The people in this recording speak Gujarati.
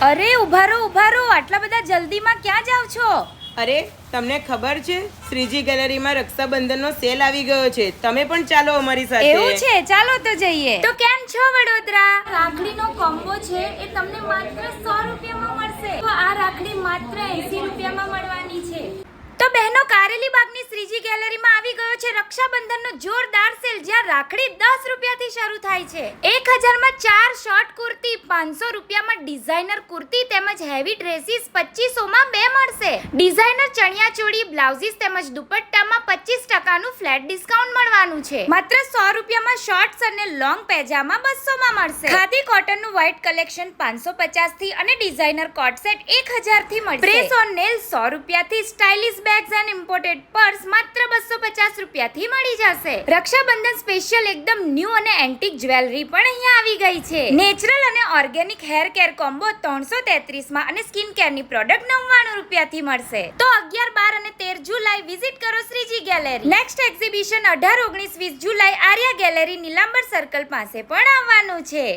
અરે ઉભા રહો, આટલા બધા જલ્દીમાં ક્યાં જાવ છો? અરે તમને ખબર છે, શ્રીજી ગેલેરીમાં રક્ષાબંધનનો સેલ આવી ગયો છે. તમે પણ ચાલો અમારી સાથે. એવું છે, ચાલો તો જઈએ. તો કેમ છો વડોદરા? રાખડીનો કોમ્બો છે એ તમને માત્ર 100 રૂપિયામાં મળશે. તો આ રાખડી માત્ર 80 રૂપિયામાં મળવાની છે. તો બહેનો, કારેલી બાગની શ્રીજી ગેલેરીમાં આવી ગયો છે રક્ષાબંધનનો જોરદાર સેલ, જ્યાં રાખડી 10 રૂપિયાથી શરૂ થાય છે. 1000 માં 4 શોર્ટ કુર્તી, 500 રૂપિયામાં ડિઝાઇનર કુર્તી તેમજ હેવી ડ્રેસીસ 2500 માં 2 મળશે. ડિઝાઇનર ચણિયા ચોળી, બ્લાઉઝીસ તેમજ દુપટ્ટામાં 25% ફ્લેટ ડિસ્કાઉન્ટ મળવાનું છે. માત્ર 100 રૂપિયામાં શોર્ટ્સ અને લોંગ પેજામા 200 માં મળશે. ખાદી કોટનનું વ્હાઇટ કલેક્શન 550 થી અને ડિઝાઇનર કોટ સેટ 1000 થી મળશે. પ્રેસ ઓન નેલ્સ 100 રૂપિયાથી, stylish bags and imported purse માત્ર 250 રૂપિયાથી મળી જશે. રક્ષાબંધન સ્પેશિયલ એકદમ ન્યૂ અને એન્ટિક જ્વેલરી પણ અહીંયા આવી ગઈ છે. નેચરલ અને ઓર્ગેનિક હેર કેર કોમ્બો 333 માં અને સ્કિન કેરની પ્રોડક્ટ 99 રૂપિયાથી મળશે. તો 11, 12 અને 13 જુલાઈ વિઝિટ કરો શ્રીજી ગેલેરી. નેક્સ્ટ એક્ઝિબિશન 18, 19, 20 જુલાઈ આર્યા ગેલેરી નીલાંબર સર્કલ પાસે પણ આવવાનું છે.